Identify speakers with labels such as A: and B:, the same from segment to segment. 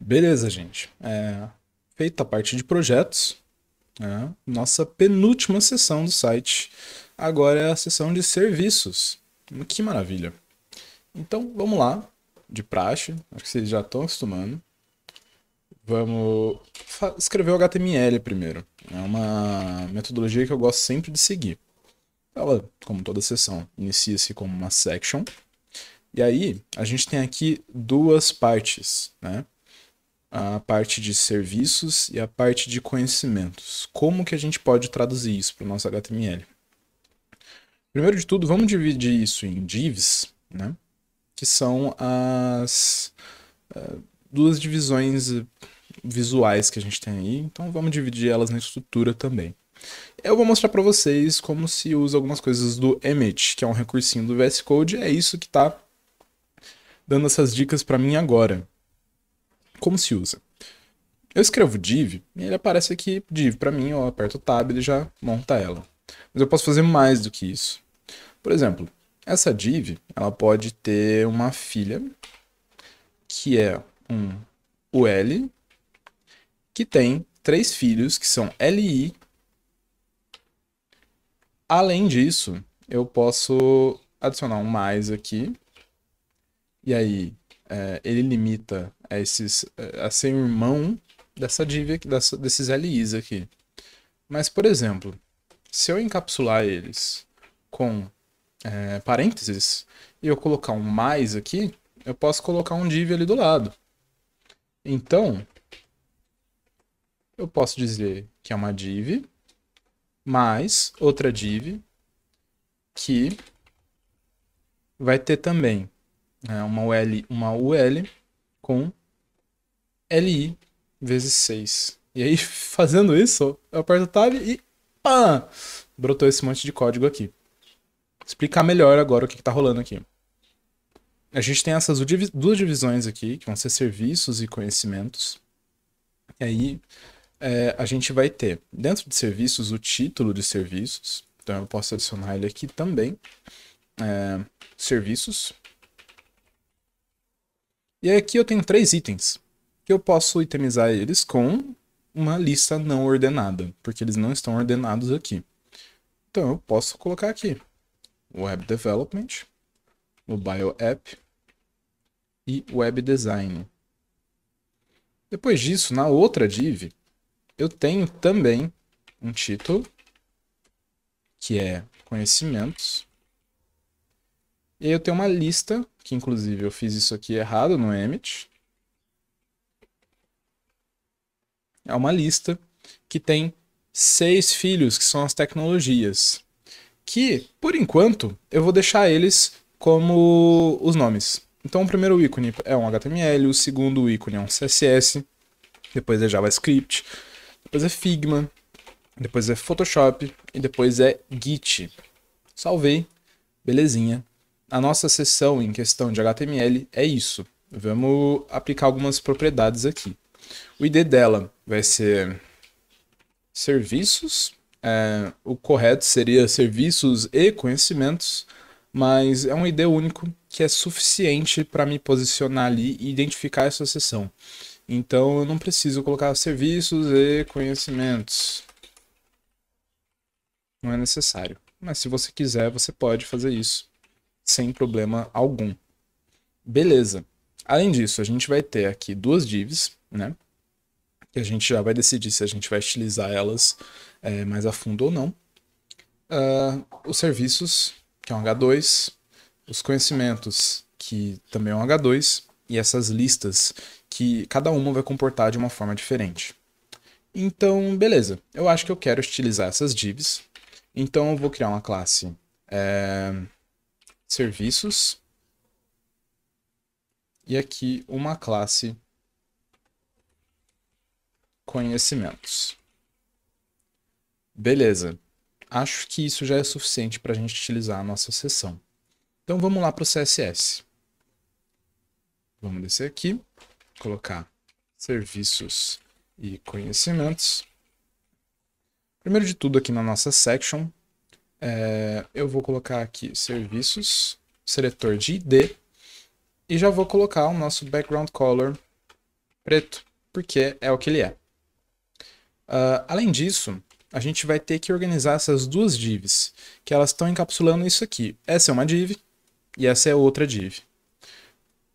A: Beleza, gente. Feita a parte de projetos, né? Nossa penúltima sessão do site. Agora é a sessão de serviços. Que maravilha. Então, vamos lá, de praxe. Acho que vocês já estão acostumando. Vamos escrever o HTML primeiro. É uma metodologia que eu gosto sempre de seguir. Ela, como toda sessão, inicia-se como uma section. E aí, a gente tem aqui duas partes, né? A parte de serviços e a parte de conhecimentos. Como que a gente pode traduzir isso para o nosso HTML? Primeiro de tudo, vamos dividir isso em divs, né? Que são as duas divisões visuais que a gente tem aí. Então vamos dividir elas na estrutura também. Eu vou mostrar para vocês como se usa algumas coisas do Emmet, que é um recursinho do VS Code. É isso que está dando essas dicas para mim agora. Como se usa? Eu escrevo div e ele aparece aqui div para mim, eu aperto o tab e ele já monta ela. Mas eu posso fazer mais do que isso. Por exemplo, essa div, ela pode ter uma filha que é um UL, que tem três filhos que são LI. Além disso, eu posso adicionar um mais aqui. E aí, ele limita a ser irmão dessa div aqui, desses LIs aqui. Mas, por exemplo, se eu encapsular eles com parênteses e eu colocar um mais aqui, eu posso colocar um div ali do lado. Então, eu posso dizer que é uma div mais outra div que vai ter também uma UL com LI vezes 6. E aí, fazendo isso, eu aperto o tab e pá, brotou esse monte de código aqui. Explicar melhor agora o que está rolando aqui. A gente tem essas duas divisões aqui, que vão ser serviços e conhecimentos. E aí, a gente vai ter, dentro de serviços, o título de serviços. Então, eu posso adicionar ele aqui também. Serviços. E aqui eu tenho três itens, que eu posso itemizar eles com uma lista não ordenada, porque eles não estão ordenados aqui. Então, eu posso colocar aqui Web Development, Mobile App e Web Design. Depois disso, na outra div, eu tenho também um título, que é conhecimentos. E aí eu tenho uma lista, que inclusive eu fiz isso aqui errado no Emmet. É uma lista que tem 6 filhos, que são as tecnologias. Que, por enquanto, eu vou deixar eles como os nomes. Então, o primeiro ícone é um HTML, o segundo ícone é um CSS, depois é JavaScript, depois é Figma, depois é Photoshop e depois é Git. Salvei, belezinha. A nossa seção em questão de HTML é isso. Vamos aplicar algumas propriedades aqui. O ID dela vai ser serviços. O correto seria serviços e conhecimentos, mas é um ID único que é suficiente para me posicionar ali e identificar essa seção. Então eu não preciso colocar serviços e conhecimentos. Não é necessário. Mas se você quiser, você pode fazer isso sem problema algum. Beleza. Além disso, a gente vai ter aqui duas divs, né? Que a gente já vai decidir se a gente vai estilizar elas mais a fundo ou não. Os serviços, que é um H2, os conhecimentos, que também é um H2, e essas listas, que cada uma vai comportar de uma forma diferente. Então, beleza. Eu acho que eu quero estilizar essas divs. Então, eu vou criar uma classe serviços e aqui uma classe conhecimentos. Beleza. Acho que isso já é suficiente para a gente utilizar a nossa seção. Então vamos lá para o CSS. Vamos descer aqui, colocar serviços e conhecimentos. Primeiro de tudo aqui na nossa section, eu vou colocar aqui serviços, seletor de ID, e já vou colocar o nosso background color preto, porque é o que ele é. Além disso, a gente vai ter que organizar essas duas divs, que elas estão encapsulando isso aqui. Essa é uma div e essa é outra div.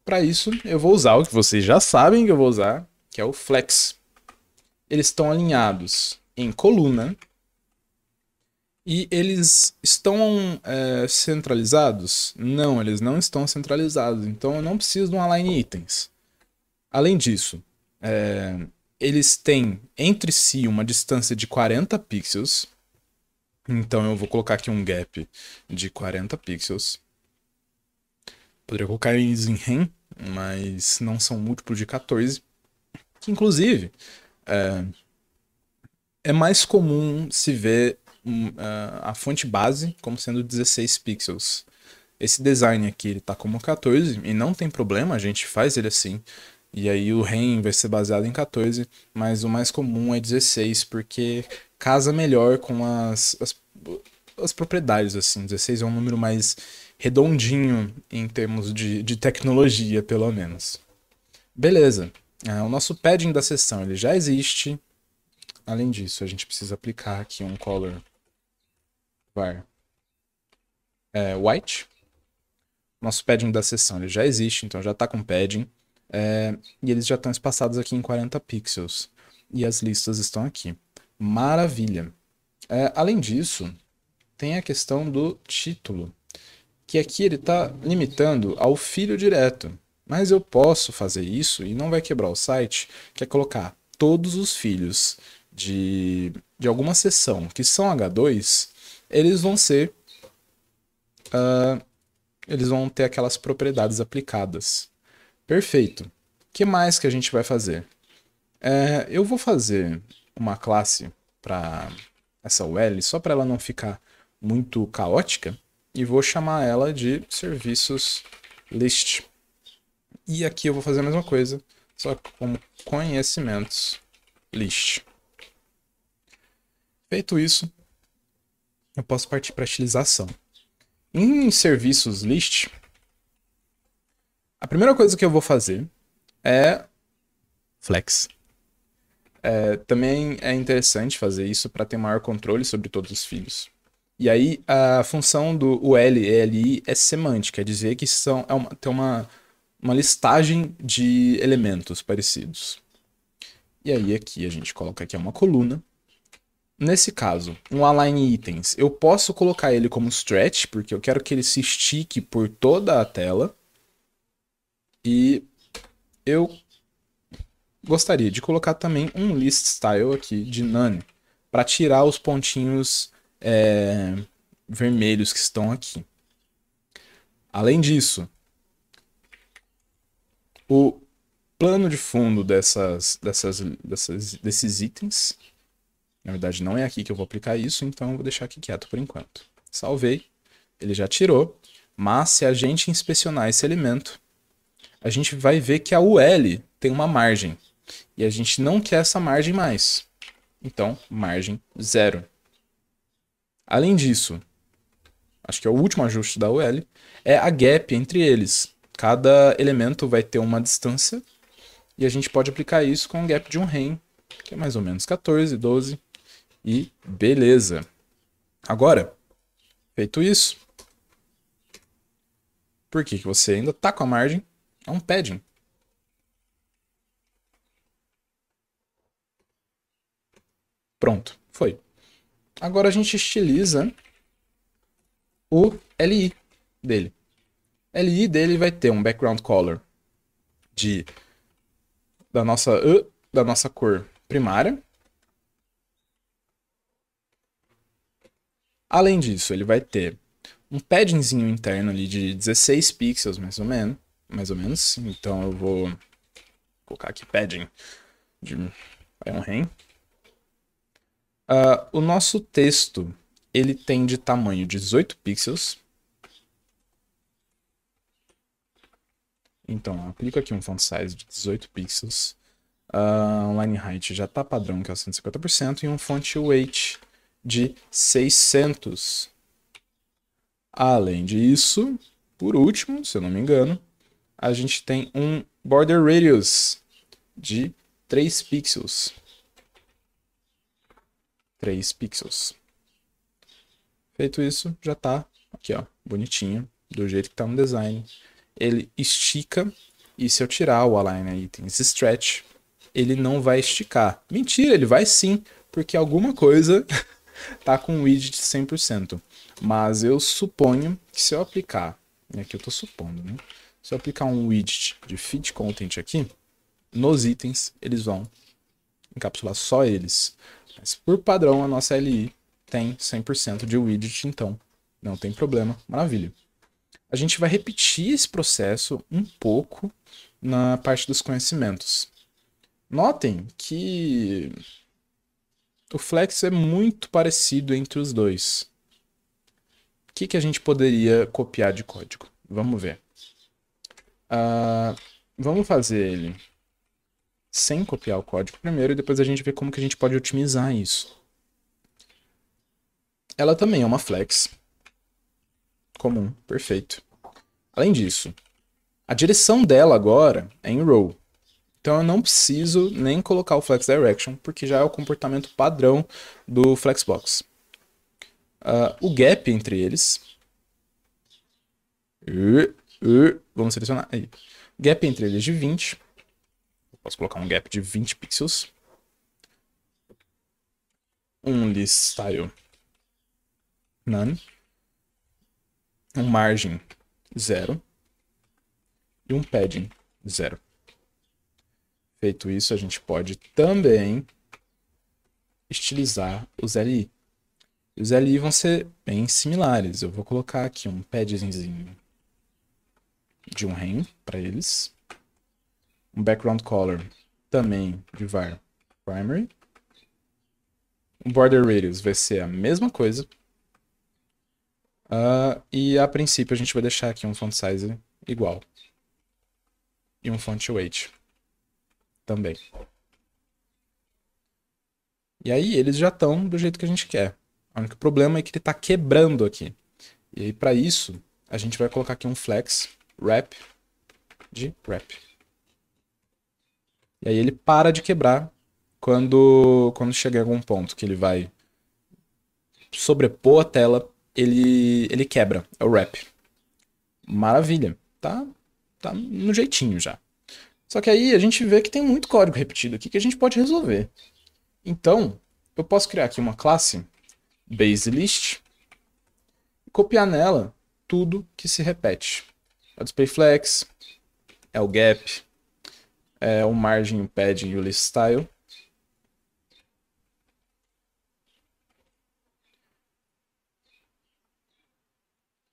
A: Para isso, eu vou usar o que vocês já sabem que eu vou usar, que é o flex. Eles estão alinhados em coluna e eles estão centralizados? Não, eles não estão centralizados, então eu não preciso de um align itens. Além disso, eles têm entre si uma distância de 40 pixels. Então eu vou colocar aqui um gap de 40 pixels. Poderia colocar eles em REM, mas não são múltiplos de 14. Que inclusive é mais comum se ver a fonte base como sendo 16 pixels. Esse design aqui ele tá como 14 e não tem problema, a gente faz ele assim. E aí o REM vai ser baseado em 14, mas o mais comum é 16, porque casa melhor com as propriedades, assim. 16 é um número mais redondinho em termos de tecnologia, pelo menos. Beleza. O nosso padding da sessão ele já existe. Além disso, a gente precisa aplicar aqui um color var white. Nosso padding da sessão ele já existe, então já está com padding. E eles já estão espaçados aqui em 40 pixels. E as listas estão aqui. Maravilha. Além disso, tem a questão do título, que aqui ele está limitando ao filho direto. Mas eu posso fazer isso e não vai quebrar o site, que é colocar todos os filhos de alguma seção que são H2, eles vão ser... eles vão ter aquelas propriedades aplicadas. Perfeito. O que mais que a gente vai fazer? Eu vou fazer uma classe para essa UL, só para ela não ficar muito caótica, e vou chamar ela de serviços list. E aqui eu vou fazer a mesma coisa, só como conhecimentos list. Feito isso, eu posso partir para a estilização. Em serviços list, a primeira coisa que eu vou fazer é flex. Também é interessante fazer isso para ter maior controle sobre todos os filhos. E aí a função do UL e ELI é semântica, quer dizer que tem uma listagem de elementos parecidos. E aí aqui a gente coloca aqui uma coluna. Nesse caso, um align itens, eu posso colocar ele como stretch, porque eu quero que ele se estique por toda a tela. E eu gostaria de colocar também um list style aqui de none, para tirar os pontinhos vermelhos que estão aqui. Além disso, o plano de fundo desses itens, na verdade não é aqui que eu vou aplicar isso, então eu vou deixar aqui quieto por enquanto. Salvei, ele já tirou, mas se a gente inspecionar esse elemento, a gente vai ver que a UL tem uma margem. E a gente não quer essa margem mais. Então, margem 0. Além disso, acho que é o último ajuste da UL, é a gap entre eles. Cada elemento vai ter uma distância. E a gente pode aplicar isso com um gap de um REM, que é mais ou menos 14, 12. E beleza. Agora, feito isso, por que você ainda está com a margem? É um padding. Pronto, foi. Agora a gente estiliza o LI dele. LI dele vai ter um background color da nossa cor primária. Além disso, ele vai ter um paddingzinho interno ali de 16 pixels, mais ou menos. Então eu vou colocar aqui padding de um REM. O nosso texto, ele tem de tamanho 18 pixels. Então, eu aplico aqui um font size de 18 pixels. Um line height já está padrão, que é o 150%. E um font weight de 600. Além disso, por último, se eu não me engano, a gente tem um border radius de 3 pixels. 3 pixels. Feito isso, já tá aqui, ó, bonitinho, do jeito que tá no design. Ele estica, e se eu tirar o Align Items Stretch, ele não vai esticar. Mentira, ele vai sim, porque alguma coisa tá com o widget 100%. Mas eu suponho que se eu aplicar, e aqui eu tô supondo, né? Se eu aplicar um widget de Fit Content aqui, nos itens eles vão encapsular só eles. Mas por padrão a nossa LI tem 100% de widget, então não tem problema, maravilha. A gente vai repetir esse processo um pouco na parte dos conhecimentos. Notem que o Flex é muito parecido entre os dois. O que a gente poderia copiar de código? Vamos ver. Vamos fazer ele sem copiar o código primeiro e depois a gente vê como que a gente pode otimizar isso. Ela também é uma flex comum, perfeito. Além disso, a direção dela agora é em row. Então eu não preciso nem colocar o flex direction, porque já é o comportamento padrão do Flexbox. O gap entre eles... Vamos selecionar aí. Gap entre eles de 20. Eu posso colocar um gap de 20 pixels. Um list style none. Um margin 0. E um padding 0. Feito isso, a gente pode também estilizar os LI. E os LI vão ser bem similares. Eu vou colocar aqui um paddingzinho de um ren para eles. Um background color também de var primary. Um border radius vai ser a mesma coisa. E a princípio a gente vai deixar aqui um font size igual. E um font weight também. E aí eles já estão do jeito que a gente quer. O único problema é que ele está quebrando aqui. E aí para isso a gente vai colocar aqui um flex wrap de wrap. E aí ele para de quebrar quando chegar em algum ponto que ele vai sobrepor a tela, ele quebra. É o wrap. Maravilha. Tá no jeitinho já. Só que aí a gente vê que tem muito código repetido aqui que a gente pode resolver. Então, eu posso criar aqui uma classe baseList e copiar nela tudo que se repete. É o displayFlex, é o gap, é o margin, o padding e o listStyle.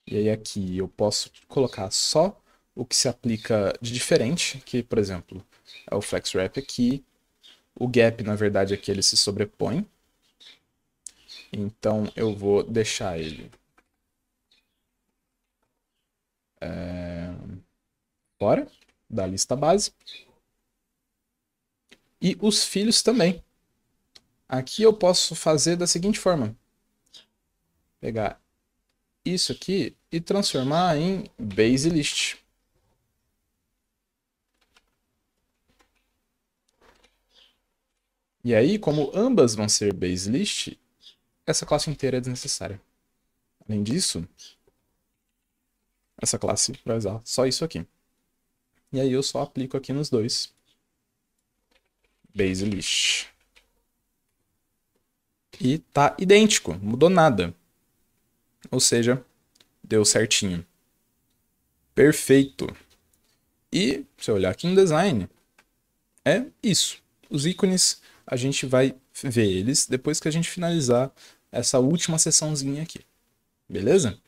A: E aí aqui eu posso colocar só o que se aplica de diferente, que, por exemplo, é o FlexWrap aqui. O gap, na verdade, aqui ele se sobrepõe. Então eu vou deixar ele fora da lista base. E os filhos também. Aqui eu posso fazer da seguinte forma. Pegar isso aqui e transformar em baseList. E aí, como ambas vão ser baseList, essa classe inteira é desnecessária. Além disso, essa classe vai usar só isso aqui. E aí eu só aplico aqui nos dois. baseList. E tá idêntico, não mudou nada. Ou seja, deu certinho. Perfeito. E, se eu olhar aqui no design, é isso. Os ícones, a gente vai ver eles depois que a gente finalizar essa última seçãozinha aqui. Beleza?